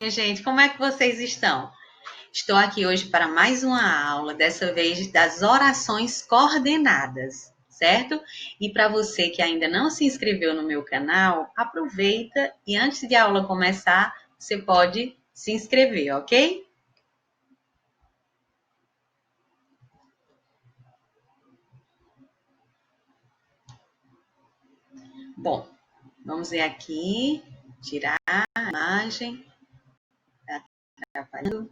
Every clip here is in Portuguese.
Minha gente, como é que vocês estão? Estou aqui hoje para mais uma aula, dessa vez das orações coordenadas, certo? E para você que ainda não se inscreveu no meu canal, aproveita e antes de a aula começar, você pode se inscrever, ok? Bom, vamos ver aqui, tirar a imagem, está atrapalhando.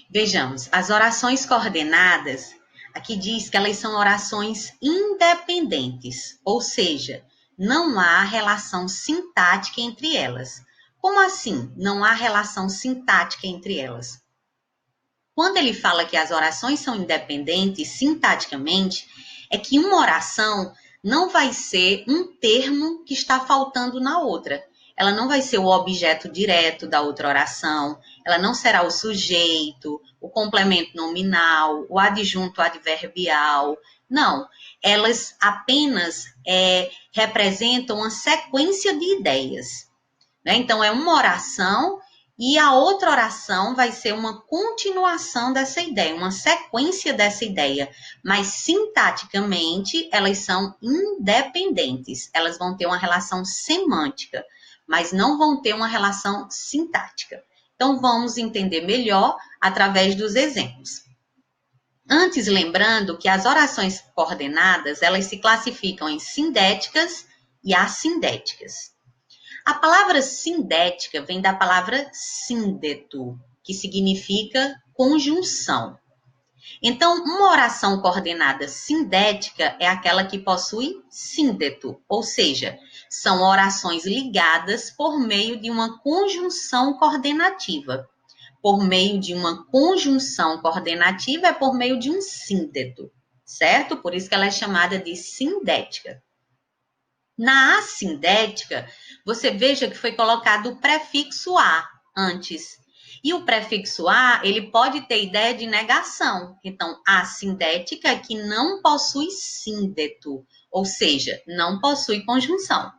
Vejamos, as orações coordenadas, aqui diz que elas são orações independentes, ou seja, não há relação sintática entre elas. Como assim? Não há relação sintática entre elas? Quando ele fala que as orações são independentes sintaticamente, é que uma oração não vai ser um termo que está faltando na outra. Ela não vai ser o objeto direto da outra oração, ela não será o sujeito, o complemento nominal, o adjunto adverbial. Não, elas apenas representam uma sequência de ideias, né? Então, é uma oração e a outra oração vai ser uma continuação dessa ideia, uma sequência dessa ideia. Mas, sintaticamente, elas são independentes. Elas vão ter uma relação semântica, mas não vão ter uma relação sintática. Então, vamos entender melhor através dos exemplos. Antes, lembrando que as orações coordenadas, elas se classificam em sindéticas e assindéticas. A palavra sindética vem da palavra síndeto, que significa conjunção. Então, uma oração coordenada sindética é aquela que possui síndeto, ou seja, são orações ligadas por meio de uma conjunção coordenativa. Por meio de uma conjunção coordenativa é por meio de um síndeto, certo? Por isso que ela é chamada de sindética. Na assindética, você veja que foi colocado o prefixo a antes. E o prefixo a, ele pode ter ideia de negação. Então, assindética é que não possui síndeto, ou seja, não possui conjunção.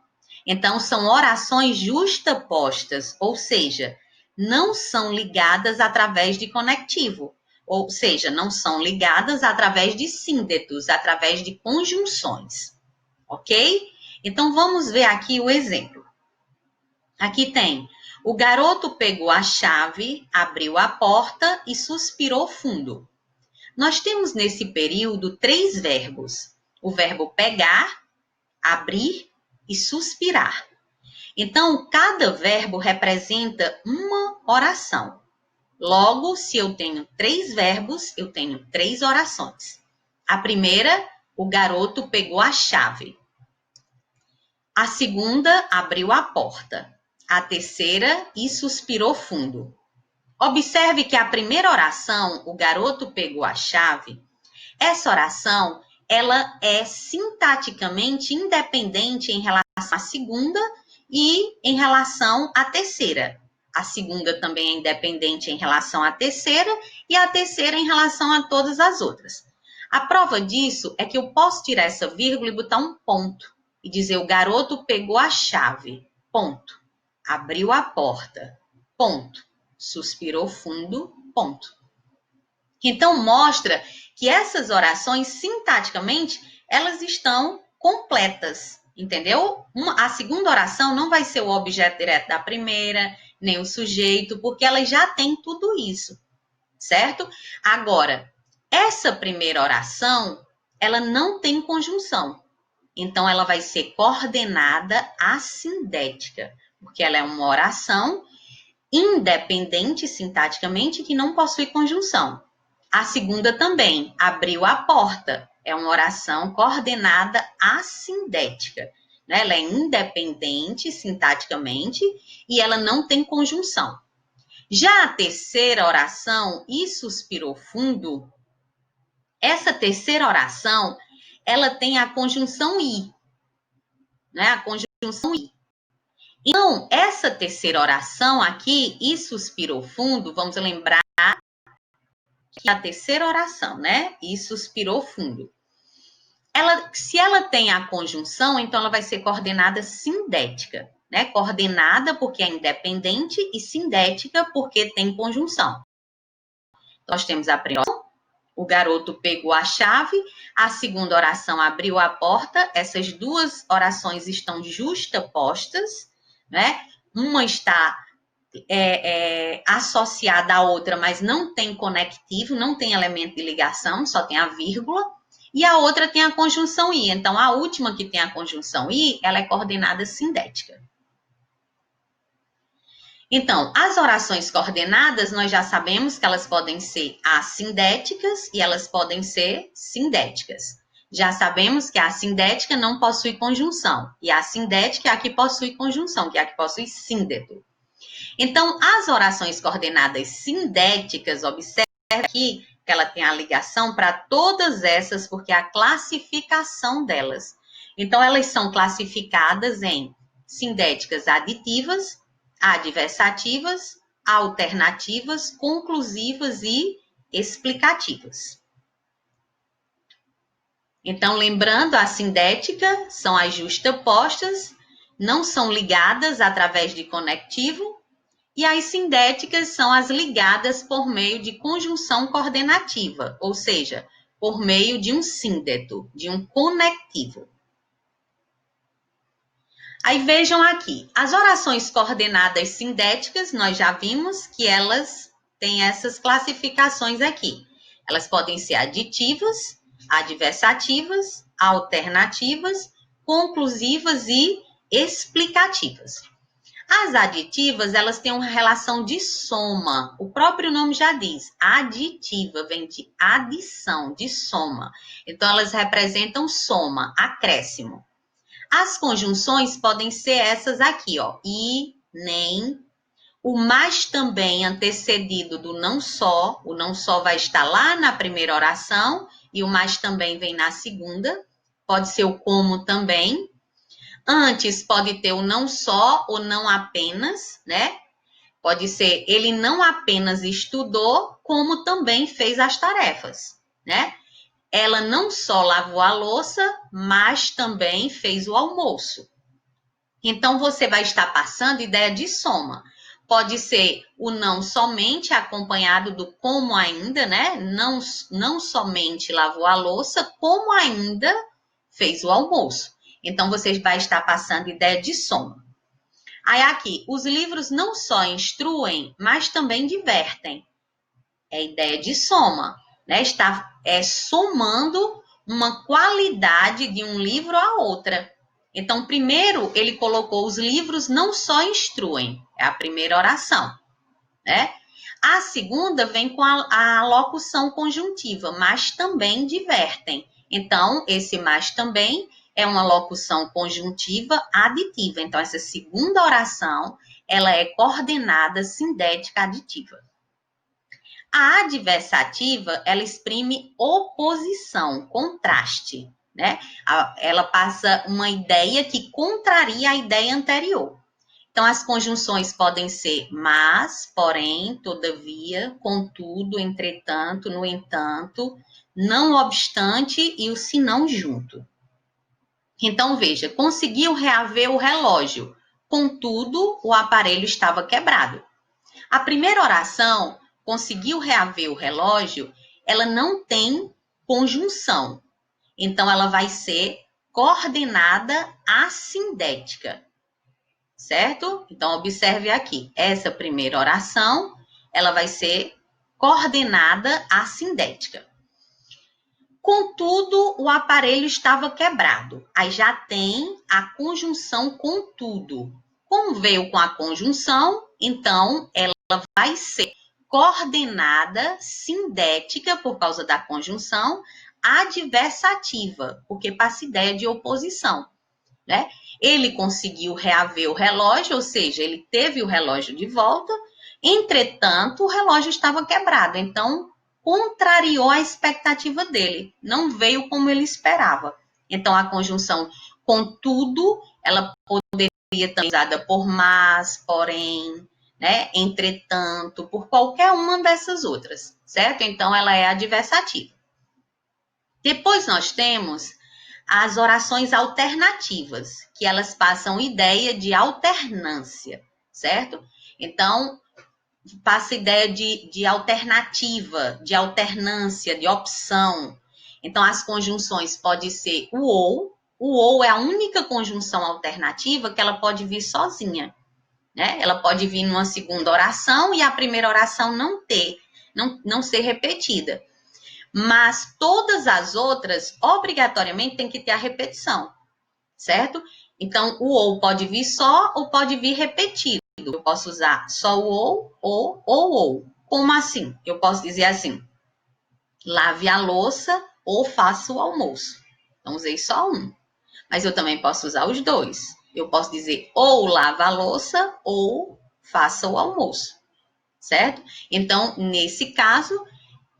Então, são orações justapostas, ou seja, não são ligadas através de conectivo. Ou seja, não são ligadas através de síndetos, através de conjunções. Ok? Então, vamos ver aqui o exemplo. Aqui tem, o garoto pegou a chave, abriu a porta e suspirou fundo. Nós temos nesse período 3 verbos. O verbo pegar, abrir e suspirar. Então, cada verbo representa uma oração. Logo, se eu tenho 3 verbos, eu tenho 3 orações. A primeira, o garoto pegou a chave. A segunda abriu a porta. A terceira e suspirou fundo. Observe que a primeira oração, o garoto pegou a chave. Essa oração, ela é sintaticamente independente em relação à segunda e em relação à terceira. A segunda também é independente em relação à terceira e a terceira em relação a todas as outras. A prova disso é que eu posso tirar essa vírgula e botar um ponto e dizer o garoto pegou a chave, ponto. Abriu a porta, ponto. Suspirou fundo, ponto. Então, mostra que essas orações, sintaticamente, elas estão completas, entendeu? A segunda oração não vai ser o objeto direto da primeira, nem o sujeito, porque elas já têm tudo isso, certo? Agora, essa primeira oração, ela não tem conjunção. Então, ela vai ser coordenada assindética, porque ela é uma oração independente sintaticamente que não possui conjunção. A segunda também, abriu a porta, é uma oração coordenada assindética. Né? Ela é independente sintaticamente e ela não tem conjunção. Já a terceira oração, e suspirou fundo, essa terceira oração, ela tem a conjunção i, né? A conjunção i. Então, essa terceira oração aqui, e suspirou fundo, vamos lembrar que a terceira oração, né? E suspirou fundo. Se ela tem a conjunção, então ela vai ser coordenada sindética. né? Coordenada porque é independente e sindética porque tem conjunção. Nós temos a primeira oração, o garoto pegou a chave, a segunda oração abriu a porta, essas duas orações estão justapostas, né? Uma está associada à outra, mas não tem conectivo, não tem elemento de ligação, só tem a vírgula, e a outra tem a conjunção I. Então, a última que tem a conjunção I, ela é coordenada sindética. Então, as orações coordenadas, nós já sabemos que elas podem ser assindéticas e elas podem ser sindéticas. Já sabemos que a assindética não possui conjunção, e a sindética é a que possui conjunção, que é a que possui síndeto. Então, as orações coordenadas sindéticas, observe aqui que ela tem a ligação para todas essas, porque é a classificação delas. Então, elas são classificadas em sindéticas aditivas, adversativas, alternativas, conclusivas e explicativas. Então, lembrando, a sindética são as justapostas, não são ligadas através de conectivo, e as sindéticas são as ligadas por meio de conjunção coordenativa, ou seja, por meio de um síndeto, de um conectivo. Aí vejam aqui, as orações coordenadas sindéticas, nós já vimos que elas têm essas classificações aqui. Elas podem ser aditivas, adversativas, alternativas, conclusivas e explicativas. As aditivas, elas têm uma relação de soma. O próprio nome já diz, aditiva, vem de adição, de soma. Então, elas representam soma, acréscimo. As conjunções podem ser essas aqui, ó, e, nem, o mas também antecedido do não só, o não só vai estar lá na primeira oração, e o mas também vem na segunda, pode ser o como também. Antes pode ter o não só ou não apenas, né? Pode ser ele não apenas estudou, como também fez as tarefas, né? Ela não só lavou a louça, mas também fez o almoço. Então, você vai estar passando ideia de soma. Pode ser o não somente acompanhado do como ainda, né? Não somente lavou a louça, como ainda fez o almoço. Então, você vai estar passando ideia de soma. Aí, aqui, os livros não só instruem, mas também divertem. É ideia de soma, né? Está somando uma qualidade de um livro a outra. Então, primeiro, ele colocou os livros não só instruem, é a primeira oração, né? A segunda vem com a locução conjuntiva, mas também divertem. Então, esse mas também é uma locução conjuntiva aditiva. Então, essa segunda oração, ela é coordenada sindética aditiva. A adversativa, ela exprime oposição, contraste, né? Ela passa uma ideia que contraria a ideia anterior. Então, as conjunções podem ser mas, porém, todavia, contudo, entretanto, no entanto, não obstante e o senão junto. Então, veja, conseguiu reaver o relógio, contudo, o aparelho estava quebrado. A primeira oração, conseguiu reaver o relógio, ela não tem conjunção. Então, ela vai ser coordenada assindética. Certo? Então, observe aqui. Essa primeira oração, ela vai ser coordenada assindética. Contudo, o aparelho estava quebrado. Aí já tem a conjunção contudo. Como veio com a conjunção, então ela vai ser coordenada sindética por causa da conjunção, adversativa, porque passa ideia de oposição, né? Ele conseguiu reaver o relógio, ou seja, ele teve o relógio de volta, entretanto, o relógio estava quebrado, então contrariou a expectativa dele, não veio como ele esperava. Então, a conjunção contudo, ela poderia ser usada por mas, porém, né? Entretanto, por qualquer uma dessas outras, certo? Então, ela é adversativa. Depois nós temos as orações alternativas, que elas passam ideia de alternância, certo? Então, passa ideia de alternativa, de alternância, de opção. Então, as conjunções pode ser o ou é a única conjunção alternativa que ela pode vir sozinha, né? Ela pode vir numa segunda oração e a primeira oração não ser repetida. Mas todas as outras, obrigatoriamente, tem que ter a repetição, certo? Então, o ou pode vir só ou pode vir repetido. Eu posso usar só o ou. Como assim? Eu posso dizer assim, lave a louça ou faça o almoço. Então, usei só um. Mas eu também posso usar os dois. Eu posso dizer ou lava a louça ou faça o almoço, certo? Então, nesse caso,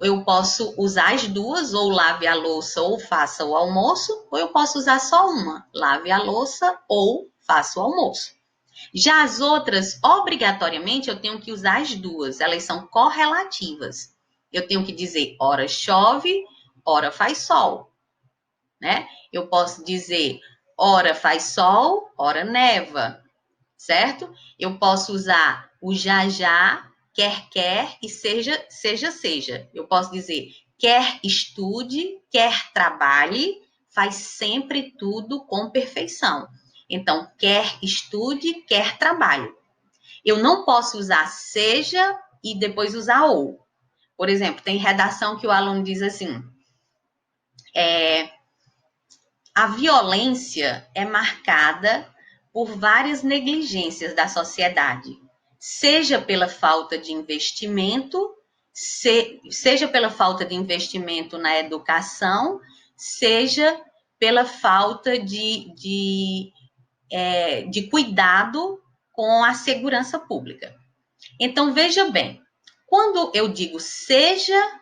eu posso usar as duas, ou lave a louça ou faça o almoço, ou eu posso usar só uma, lave a louça ou faça o almoço. Já as outras, obrigatoriamente, eu tenho que usar as duas, elas são correlativas. Eu tenho que dizer, ora chove, ora faz sol, né? Eu posso dizer, ora faz sol, ora neva, certo? Eu posso usar o já, quer e seja. Eu posso dizer, quer estude, quer trabalhe, faz sempre tudo com perfeição. Então, quer estude, quer trabalhe. Eu não posso usar seja e depois usar ou. Por exemplo, tem redação que o aluno diz assim, a violência é marcada por várias negligências da sociedade, seja pela falta de investimento, seja pela falta de investimento na educação, seja pela falta de cuidado com a segurança pública. Então, veja bem, quando eu digo seja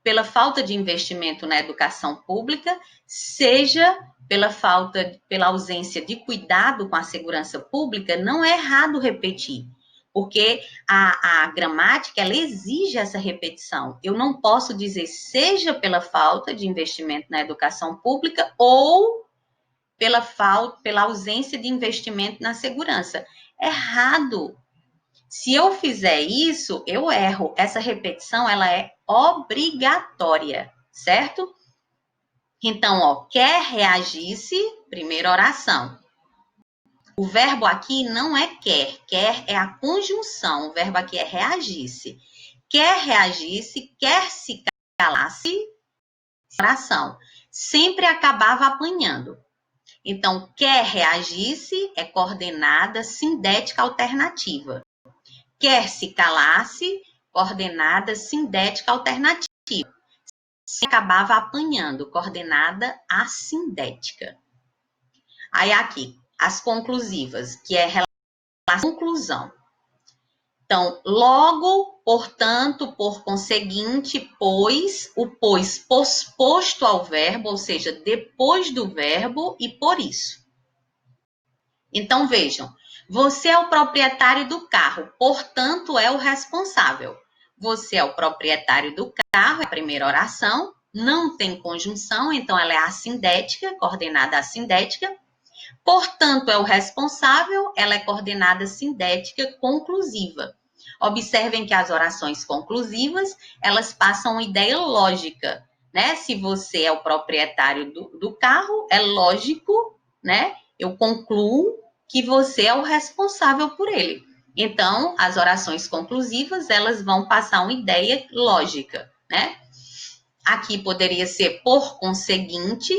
pela falta de investimento na educação pública, seja pela ausência de cuidado com a segurança pública, não é errado repetir, porque a gramática, ela exige essa repetição. Eu não posso dizer seja pela falta de investimento na educação pública ou pela ausência de investimento na segurança. Errado. Se eu fizer isso, eu erro. Essa repetição, ela é obrigatória, certo? Então, ó, quer reagisse, primeira oração. O verbo aqui não é quer é a conjunção, o verbo aqui é reagisse. Quer reagisse, quer se calasse, oração. Sempre acabava apanhando. Então, quer reagisse é coordenada sindética alternativa. Quer se calasse, coordenada sindética alternativa. Se acabava apanhando, coordenada assindética. Aí aqui, as conclusivas, que é a conclusão. Então, logo, portanto, por conseguinte, pois, o pois posposto ao verbo, ou seja, depois do verbo e por isso. Então, vejam, você é o proprietário do carro, portanto, é o responsável. Você é o proprietário do carro, é a primeira oração, não tem conjunção, então ela é assindética, coordenada assindética. Portanto, é o responsável, ela é coordenada sindética conclusiva. Observem que as orações conclusivas, elas passam uma ideia lógica, né? Se você é o proprietário do carro, é lógico, né? Eu concluo que você é o responsável por ele. Então, as orações conclusivas, elas vão passar uma ideia lógica, né? Aqui poderia ser por conseguinte.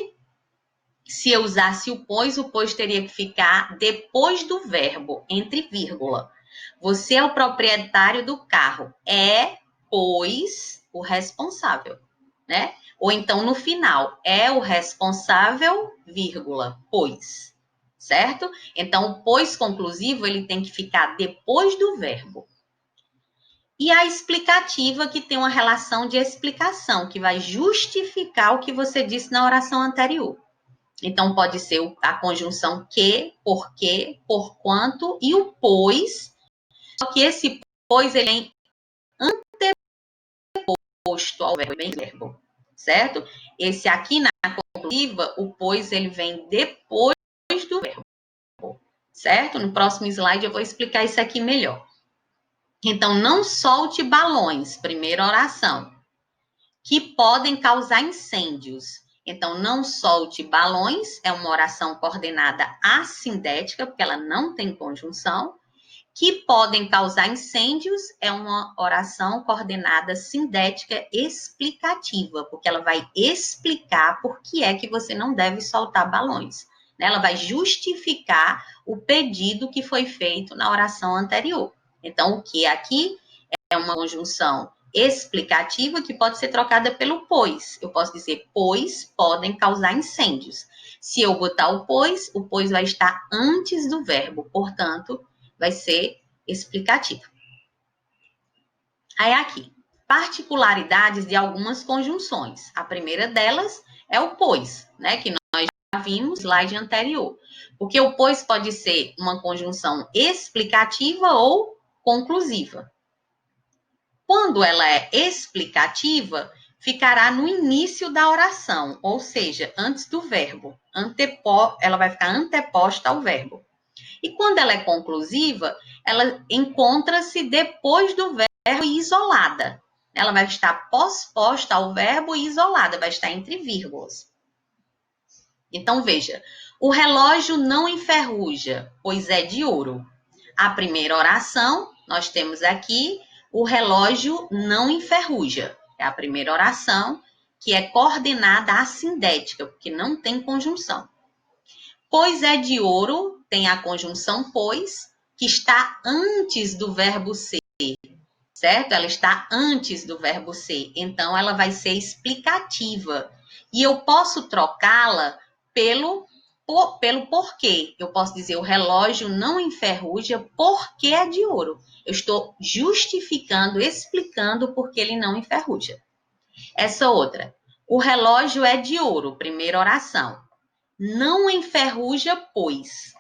Se eu usasse o pois teria que ficar depois do verbo, entre vírgula. Você é o proprietário do carro. É, pois, o responsável, né? Ou então, no final, é o responsável, vírgula, pois. Certo? Então, o pois conclusivo, ele tem que ficar depois do verbo. E a explicativa, que tem uma relação de explicação, que vai justificar o que você disse na oração anterior. Então, pode ser a conjunção que, porquanto e o pois. Só que esse pois, ele é anteposto ao verbo, certo? Esse aqui na conclusiva, o pois, ele vem depois do verbo, certo? No próximo slide eu vou explicar isso aqui melhor. Então, não solte balões, primeira oração, que podem causar incêndios. Então, não solte balões, é uma oração coordenada assindética, porque ela não tem conjunção. Que podem causar incêndios é uma oração coordenada sindética explicativa, porque ela vai explicar por que é que você não deve soltar balões. Ela vai justificar o pedido que foi feito na oração anterior. Então, o que aqui é uma conjunção explicativa que pode ser trocada pelo pois. Eu posso dizer, pois podem causar incêndios. Se eu botar o pois vai estar antes do verbo, portanto, vai ser explicativo. Aí aqui, particularidades de algumas conjunções. A primeira delas é o pois, né, que nós já vimos no slide anterior. Porque o pois pode ser uma conjunção explicativa ou conclusiva. Quando ela é explicativa, ficará no início da oração, ou seja, antes do verbo. Ela vai ficar anteposta ao verbo. E quando ela é conclusiva, ela encontra-se depois do verbo isolada. Ela vai estar posposta ao verbo e isolada, vai estar entre vírgulas. Então, veja, o relógio não enferruja, pois é de ouro. A primeira oração, nós temos aqui, o relógio não enferruja. É a primeira oração, que é coordenada assindética, porque não tem conjunção. Pois é de ouro, tem a conjunção pois, que está antes do verbo ser, certo? Ela está antes do verbo ser, então ela vai ser explicativa. E eu posso trocá-la pelo porquê. Eu posso dizer, o relógio não enferruja porque é de ouro. Eu estou justificando, explicando porque ele não enferruja. Essa outra, o relógio é de ouro, primeira oração. Não enferruja, pois.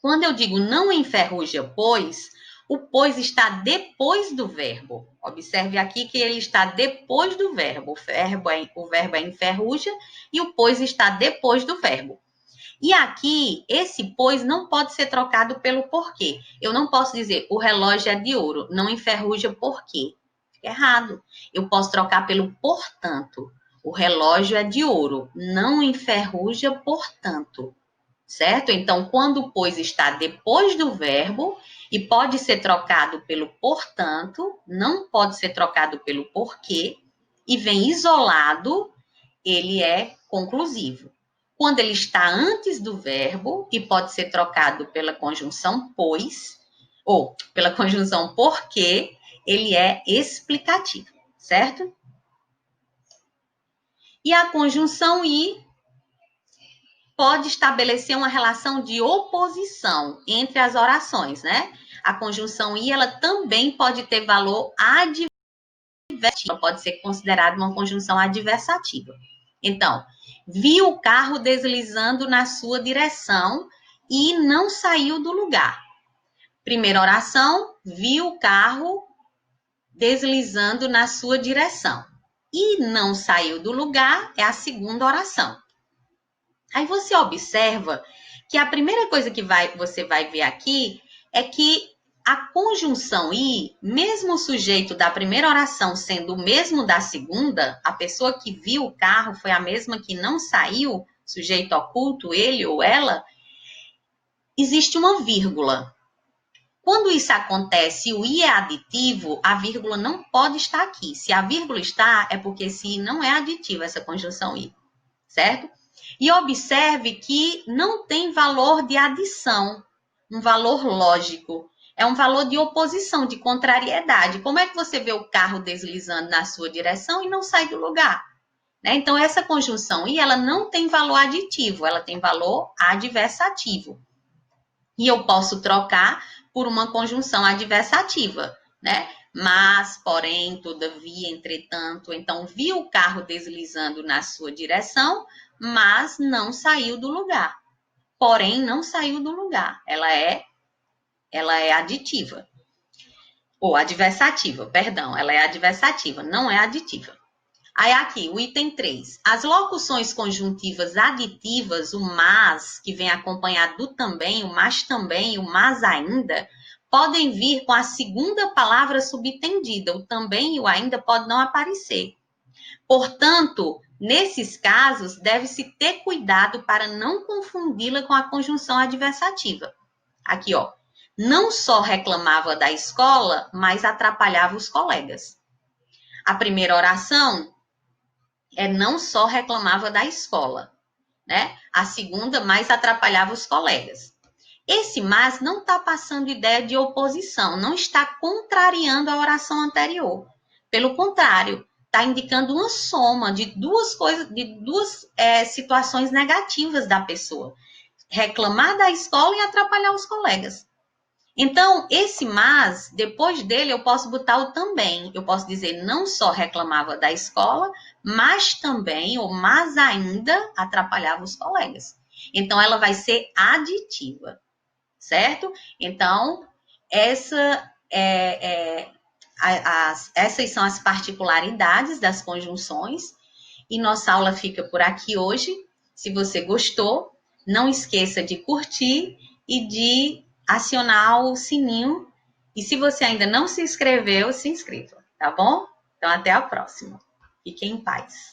Quando eu digo não enferruja, pois, o pois está depois do verbo. Observe aqui que ele está depois do verbo. O verbo é enferruja e o pois está depois do verbo. E aqui, esse pois não pode ser trocado pelo porquê. Eu não posso dizer o relógio é de ouro, não enferruja porquê. Fica errado. Eu posso trocar pelo portanto. O relógio é de ouro, não enferruja portanto. Certo? Então, quando o pois está depois do verbo e pode ser trocado pelo portanto, não pode ser trocado pelo porquê e vem isolado, ele é conclusivo. Quando ele está antes do verbo e pode ser trocado pela conjunção pois, ou pela conjunção porque, ele é explicativo, certo? E a conjunção e pode estabelecer uma relação de oposição entre as orações, né? A conjunção e ela também pode ter valor adversativo, pode ser considerada uma conjunção adversativa. Então, vi o carro deslizando na sua direção e não saiu do lugar. Primeira oração, vi o carro deslizando na sua direção e não saiu do lugar é a segunda oração. Aí você observa que a primeira coisa que você vai ver aqui é que a conjunção e, mesmo o sujeito da primeira oração sendo o mesmo da segunda, a pessoa que viu o carro foi a mesma que não saiu, sujeito oculto, ele ou ela, existe uma vírgula. Quando isso acontece e o i é aditivo, a vírgula não pode estar aqui. Se a vírgula está, é porque esse i não é aditivo, essa conjunção i, certo? E observe que não tem valor de adição, um valor lógico. É um valor de oposição, de contrariedade. Como é que você vê o carro deslizando na sua direção e não sai do lugar? Né? Então, essa conjunção i, ela não tem valor aditivo, ela tem valor adversativo. E eu posso trocar por uma conjunção adversativa, né? Mas, porém, todavia, entretanto. Então, vi o carro deslizando na sua direção, mas não saiu do lugar. Porém, não saiu do lugar. Ela é aditiva. Ou adversativa, perdão. Ela é adversativa, não é aditiva. Aí aqui, o item 3. As locuções conjuntivas aditivas, o mas, que vem acompanhado do também, o mas também, o mas ainda, podem vir com a segunda palavra subtendida. O também e o ainda pode não aparecer. Portanto, nesses casos, deve-se ter cuidado para não confundi-la com a conjunção adversativa. Aqui, ó. Não só reclamava da escola, mas atrapalhava os colegas. A primeira oração não só reclamava da escola, né? A segunda, mais atrapalhava os colegas. Esse mas não está passando ideia de oposição, não está contrariando a oração anterior. Pelo contrário, está indicando uma soma de duas coisas, de duas situações negativas da pessoa. Reclamar da escola e atrapalhar os colegas. Então, esse mas, depois dele, eu posso botar o também. Eu posso dizer, não só reclamava da escola, mas também, ou mas ainda, atrapalhava os colegas. Então, ela vai ser aditiva, certo? Então, essas são as particularidades das conjunções. E nossa aula fica por aqui hoje. Se você gostou, não esqueça de curtir e de acionar o sininho. E se você ainda não se inscreveu, se inscreva, tá bom? Então, até a próxima. Fiquem em paz.